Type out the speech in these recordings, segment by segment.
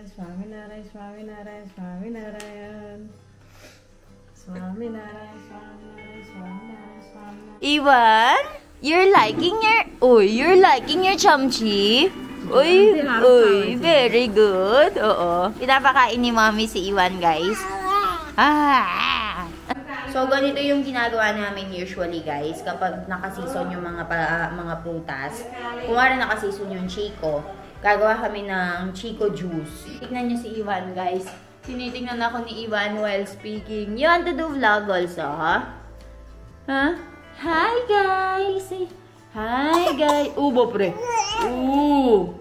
Swaminarayan, Swaminarayan, Swaminarayan, Swaminarayan. Swaminarayan, Swaminarayan, Swaminarayan, Swaminarayan. Ivan, you're liking your chamchi? Uy, very good. Oo. Pinapakain ni Mommy si Ivan, guys. So, ganito yung ginagawa namin usually, guys. Kapag nakaseason yung mga prutas, kung wala nakaseason yung Chico, gagawa kami ng Chico juice. Tignan niyo si Ivan, guys. Tinitingnan ako ni Ivan while speaking. You want to do vlog also, ha? Huh? Hi, guys! Hi, guys! Ubo, pre! Ooh!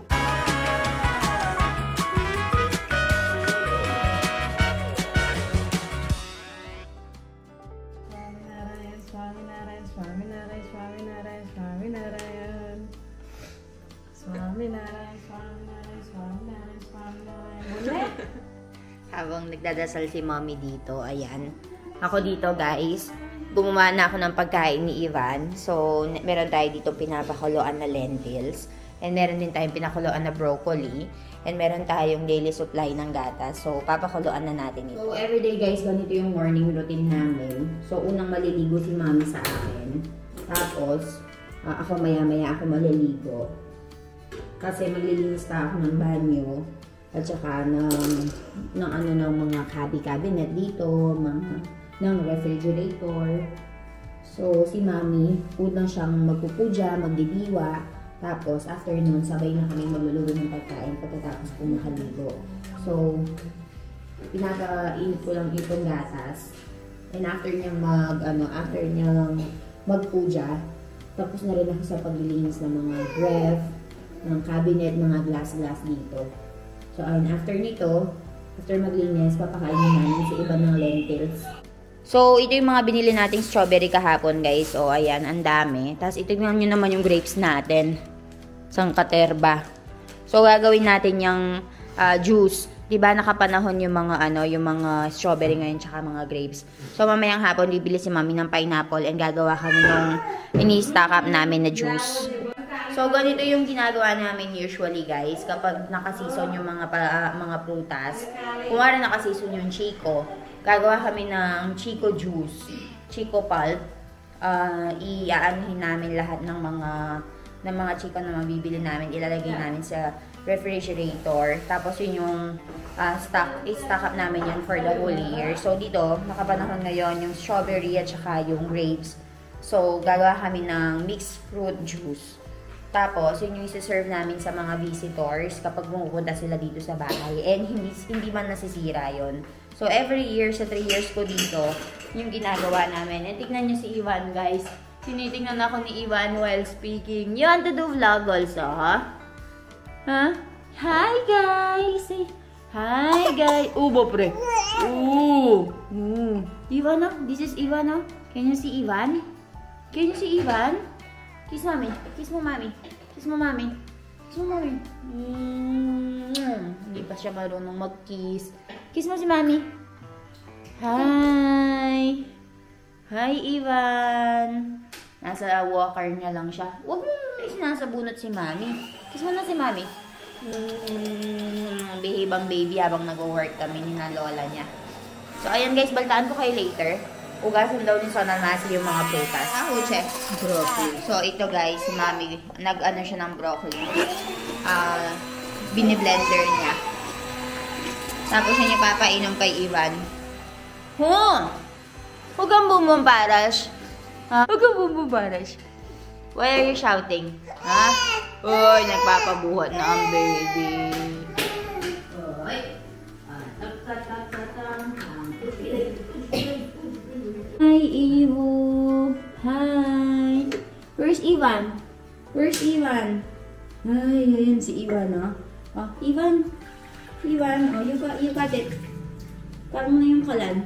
Swaminarayan, Swaminarayan, Swaminarayan, Swaminarayan, Swaminarayan. Swaminarayan, Swaminarayan, Swaminarayan, Swaminarayan. Ulit! Habang nagdadasal si Mommy dito, ayan. Ako dito, guys, gumawa na ako ng pagkain ni Ivan. So, meron tayo dito pinapakuluan na lentils. And meron din tayong pinakuluan na broccoli. And meron tayong daily supply ng gatas. So, papakuluan na natin ito. So, everyday, guys, ganito yung morning routine namin. So, unang maliligo si Mommy sa akin. Tapos, ako maya-maya ako maliligo. Kasi maglilinis pa ako ng banyo. At saka ng mga cabinet dito, ng refrigerator. So, si Mommy, unang siyang magpupuja, magdidiwa. Tapos, after nun, sabay na kami magluluto ng pagkain pagkatapos po nakaligo. So, pinaka-init ko lang itong gatas. And after niyang magpuja, tapos na rin ako sa paglilinis ng mga ref, ng cabinet, mga glass dito. So, after nito, after maglinis, papakainin namin si Ivan ng lentils. So, ito yung mga binili nating strawberry kahapon, guys. O, ayan, ang dami. Tapos, itignan nyo naman yung grapes natin. Sang katerba. So, gagawin natin yung juice. Diba, nakapanahon yung mga strawberry ngayon, tsaka mga grapes. So, mamayang hapon, bibili si Mommy ng pineapple and gagawa kami ng ini-stock up namin na juice. So, ganito yung ginagawa namin usually, guys. Kapag nakaseason yung mga prutas, kung wala nakaseason yung Chico, gagawa kami ng Chico juice, Chico pulp. Iaanhin namin lahat ng mga Chico na mabibili namin. Ilalagay namin sa refrigerator. Tapos yun yung i-stock up namin yan for the whole year. So, dito, nakapanahon ngayon yung strawberry at saka yung grapes. So, gagawa kami ng mixed fruit juice. Tapos, yun yung isi-serve namin sa mga visitors kapag pumupunta sila dito sa bahay. And hindi man nasisira yun. So, every year, sa 3 years ko dito, yung ginagawa namin. And tignan nyo si Ivan, guys. Tinitingnan ako ni Ivan while speaking. You want to do vlog also, ha? Huh? Hi, guys! Hi, guys! Ubo, pre! Ooh! Ivan, oh. This is Ivan, oh. Can you see Ivan? Can you see Ivan? Kiss Mommy. Kiss mo, Mommy. Kiss mo, Mommy. Kiss mo, Mommy. Hindi pa siya marunong mag-kiss. Kiss mo si Mommy. Hi. Hi, Ivan. Nasa walker niya lang siya. Huwag mo nasa bunot si Mommy. Kiss mo na si Mommy. Behibang baby habang nag-work kami ni na lola niya. So, ayan guys. Baltaan ko kayo later. Ugasan daw ni Sonal Masi yung mga prutas. Uche. Broccoli. So, ito guys, si Mommy, nag-ano siya ng broccoli. Bini-blender niya. Tapos siya niya papainom kay Ivan. Huwag kang bumbumbarash. Huwag kang bumbumbarash. Why are you shouting? Ha? Uy, nagpapabuhat na ang baby. Hi, Ivo. Hi. Where's Ivan? Where's Ivan? Hi, ayan si Ivan, oh. Oh, Ivan. Ivan, oh, you got it. Parang na yung kalan.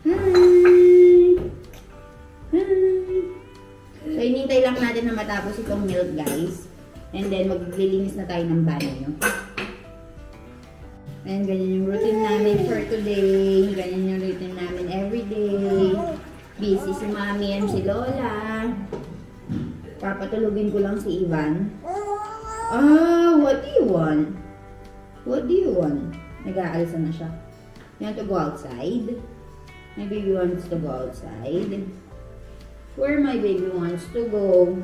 Hi. Hi. So, inintay lang natin na matapos itong milk, guys. And then, maglilinis na tayo ng banyo. And ganyan yung routine namin for today. Ganyan yung routine namin everyday. Busy si Mommy and si Lola. Papatulugin ko lang si Ivan. What do you want? What do you want? Nag-aalisan na siya. You want to go outside? My baby wants to go outside. Where my baby wants to go?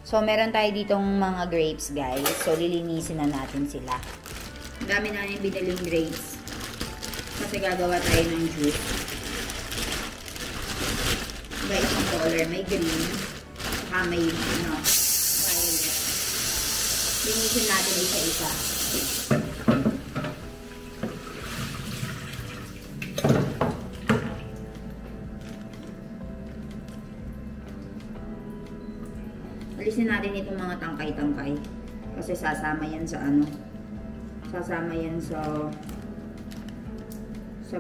So, meron tayo ditong mga grapes, guys. So, lilinisin na natin sila. Ang dami na yung binaling grapes. Kasi gagawa tayo ng juice. Iba isang color. May green. Saka may, violet. Linisin natin isa-isa. Alisin natin itong mga tangkay-tangkay. Kasi sasama yan sa sasama yan sa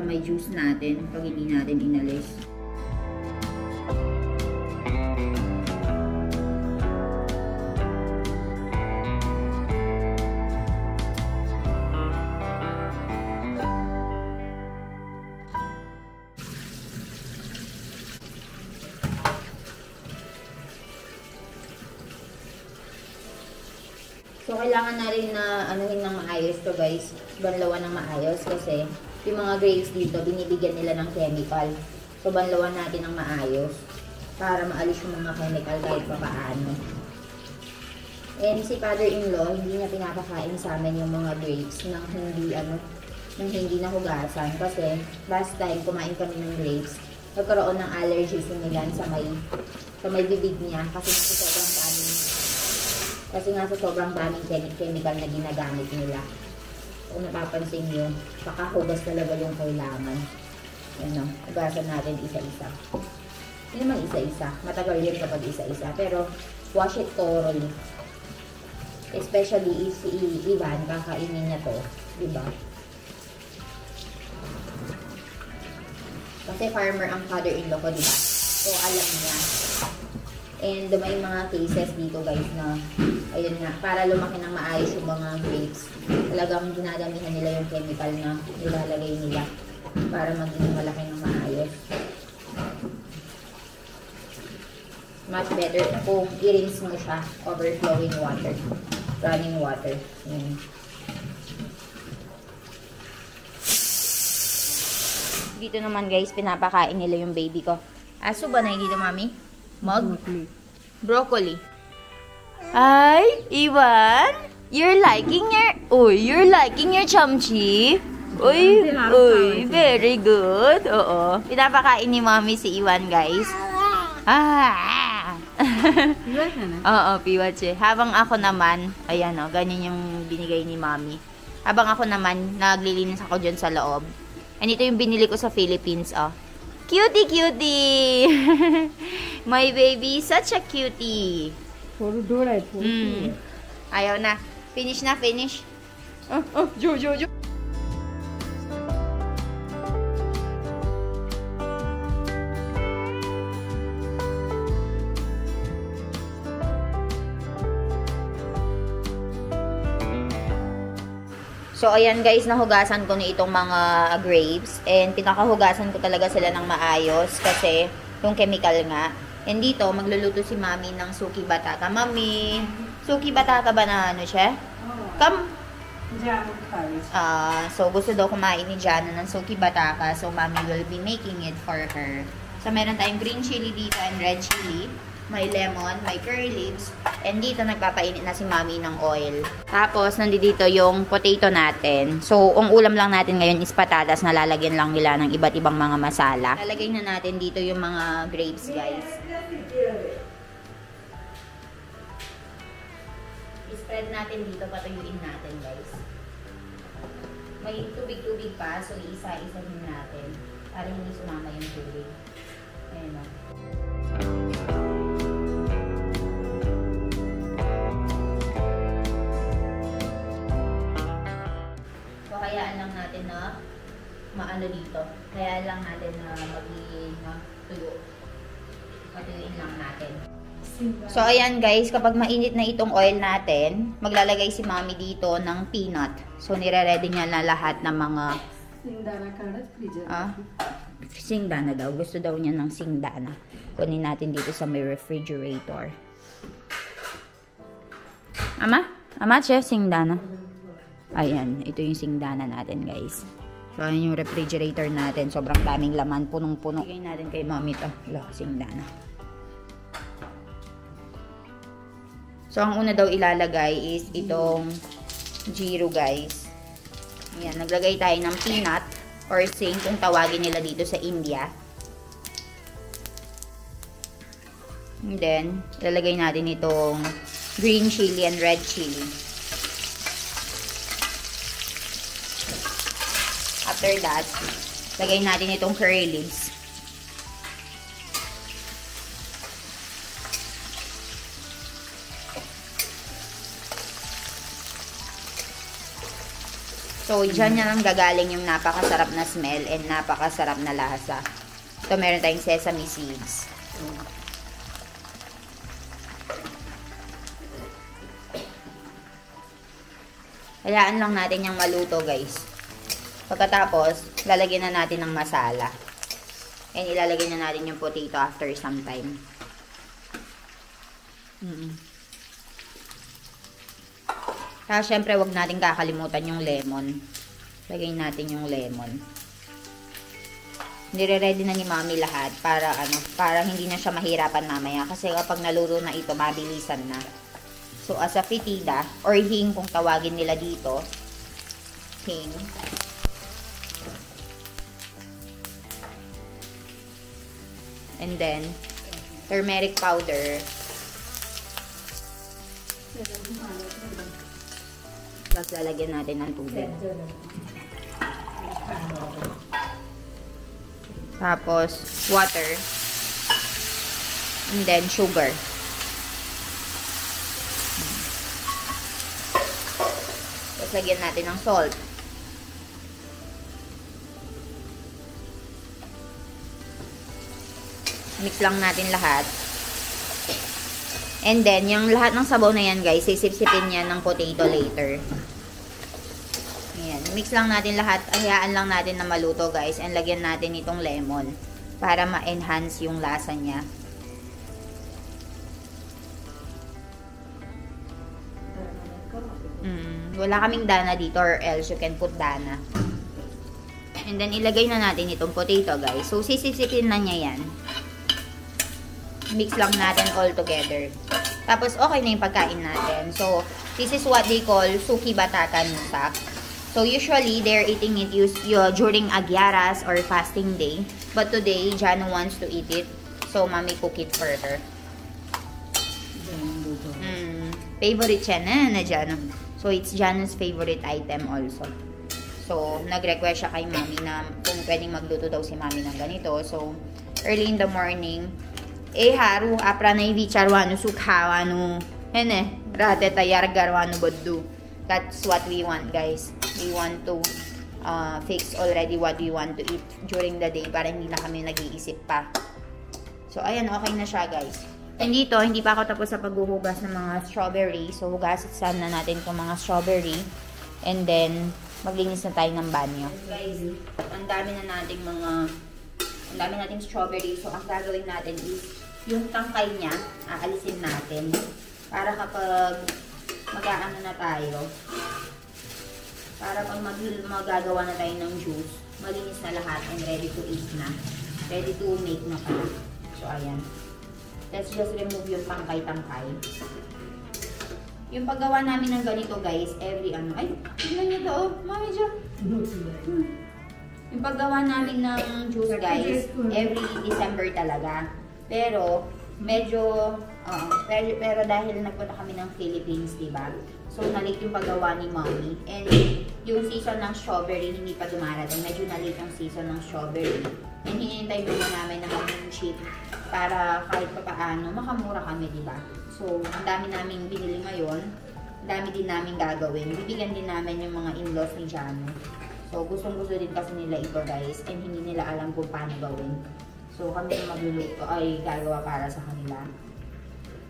may juice natin pag hindi natin inalis. So, kailangan na rin na anuhin ng maayos to, guys. Banlawan ng maayos kasi yung mga grapes dito, binibigyan nila ng chemical. So, banlawan natin ng maayos para maalis yung mga chemical kahit pa paano. And si father-in-law, hindi niya pinapakain sa amin yung mga grapes nang hindi nahugasan. Kasi last time, kumain kami ng grapes, nagkaroon ng allergies nila sa may bibig niya kasi nga sa sobrang daming chemical na ginagamit nila. Kung napapansin nyo, pakahugas talaga yung kailangan. Ano, hugasan natin isa-isa. Hindi naman isa-isa. Matagal yun kapag isa-isa. Pero, wash it thoroughly. Especially si Ivan, kakainin niya to. Diba? Kasi farmer ang father-in-law ko, diba? So, alam niya. And may mga cases dito, guys, na ayun nga, para lumaki ng maayos yung mga grapes, talagang dinadamihan nila yung chemical na nilalagay nila para maging malaki ng maayos. Much better kung i-rinse mo siya, overflowing water, running water. Dito naman, guys, pinapakain nila yung baby ko. Aso ba na dito, mami? Mug? Broccoli. Ay, Ivan, you're liking your chamchi? Uy, very good. Oo. Pinapakain ni Mommy si Ivan, guys. Oo, piwache. Habang ako naman, ayan o, ganyan yung binigay ni Mommy. Habang ako naman, naglilinis ako dyan sa loob. And ito yung binili ko sa Philippines, oh. Cutie, cutie! My baby, such a cutie. Ayaw na. Finish na, finish. Jo. So, ayan guys, nahugasan ko na itong mga grapes. And pinakahugasan ko talaga sila ng maayos kasi yung chemical nga. And dito, magluluto si Mami ng suki batata. Mami, suki batata ba na ano siya? So, gusto daw kumain ni Jana ng suki batata. So, Mami will be making it for her. So, meron tayong green chili dito and red chili. May lemon, may curry leaves. And dito, nagpapainit na si Mami ng oil. Tapos, nandito yung potato natin. So, ang ulam lang natin ngayon is patatas na lalagyan lang nila ng iba't ibang mga masala. Lalagay na natin dito yung mga grapes, guys. I-spread natin dito, patuyuin natin, guys. May tubig-tubig pa, so isa-isahin natin para hindi sumama yung tubig. Ayan o. Hayaan lang natin na maano dito. Hayaan lang natin na tuyo. Patuyuin lang natin. So, ayan guys, kapag mainit na itong oil natin, maglalagay si Mami dito ng peanut. So, nire-ready niya na lahat ng mga singdana daw. Gusto daw niya ng singdana. Kunin natin dito sa may refrigerator. Ama? Ama, chef, singdana. Ayan, ito yung singdana natin, guys. So, ayan yung refrigerator natin. Sobrang daming laman, punong-puno. Bigay natin kay mami to. Singdana. So, ang una daw ilalagay is itong Giro, guys. Ayan, naglagay tayo ng peanut or sing kung tawagin nila dito sa India. And then, ilalagay natin itong green chili and red chili. After that, lagay natin itong curry leaves. So, dyan na lang gagaling yung napakasarap na smell and napakasarap na lasa. Ito, meron tayong sesame seeds. Hayaan lang natin yung maluto, guys. Pagkatapos, lalagyan na natin ng masala. And ilalagay na natin yung potato after some time. Kaya syempre, wag natin kakalimutan yung lemon. Lagay natin yung lemon. Nire-ready na ni mami lahat para hindi na siya mahirapan mamaya. Kasi kapag naluto na ito, mabilisan na. So, as a fetida, or hing kung tawagin nila dito, hing. And then, turmeric powder. Tapos lalagyan natin ng tubig. Tapos, water. And then, sugar. Tapos, lagyan natin ng salt. Mix lang natin lahat. And then, yung lahat ng sabaw na yan, guys, sisip-sipin yan ng potato later. Ayan. Mix lang natin lahat. Hayaan lang natin na maluto, guys. And lagyan natin itong lemon para ma-enhance yung lasa niya. Wala kaming dana dito or else you can put dana. And then, ilagay na natin itong potato, guys. So, sisip-sipin na niya yan. Mix lang natin all together. Tapos, okay na yung pagkain natin. So, this is what they call suki batata nusak. So, usually, they're eating it during agyaras or fasting day. But today, Jano wants to eat it. So, mommy cook it for her. Favorite siya na Jano. So, it's Jano's favorite item also. So, nag-request siya kay mami na kung pwedeng magluto daw si mami ng ganito. So, early in the morning, haru apranay vicharwano sukhawano rate tayar garwano boddu. That's what we want, guys. We want to fix already what we want to eat during the day para hindi na kami nag-iisip pa. So, ayan, okay na siya, guys. And dito, hindi pa ako tapos sa paghuhugas ng mga strawberry. So, hugasan na natin itong mga strawberry. And then, maglinis na tayo ng banyo. Guys, ang dami nating strawberry. So, ang gagawin natin is yung tangkay niya, aalisin natin. Para kapag mag-aano na tayo, para pag magagawa na tayo ng juice, malinis na lahat and ready to eat na. Ready to make na pala. So, ayan. Let's just remove yung tangkay-tangkay. Yung paggawa namin ng ganito, guys, every ay, tignan nyo to, oh, mami dyan. Yung paggawa namin ng juice, guys, every December talaga. Pero, medyo, pero dahil nagpunta kami ng Philippines, diba? So, na-late yung paggawa ni mommy. And, yung season ng strawberry, hindi pa dumarating. Medyo na-late yung season ng strawberry. And, hinihintay muna namin na mag-ship para kahit pa paano, makamura kami, diba? So, ang dami namin binili ngayon. Ang dami din namin gagawin. Bibigyan din namin yung mga in-laws ni Jano. So, gustong-gusto din kasi nila ito, guys. And, hindi nila alam kung paano gawin. So, kami yung magluluto ay gagawa para sa kanila.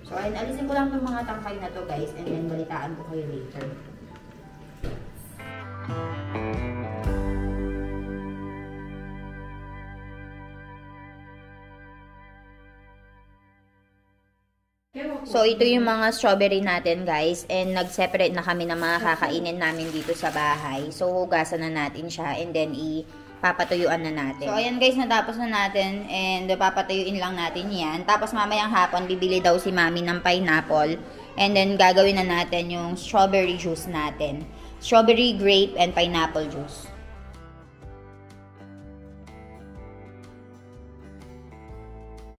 So, ayun, alisin ko lang itong mga tangkay na to, guys. And then, balitaan ko kayo later. So, ito yung mga strawberry natin, guys. And nag-separate na kami ng mga kakainin namin dito sa bahay. So, hugasan na natin siya. And then, papatuyuan na natin. So, ayan guys, natapos na natin. And papatuyuin lang natin yan. Tapos, mamayang hapon, bibili daw si mami ng pineapple. And then, gagawin na natin yung strawberry juice natin. Strawberry, grape, and pineapple juice.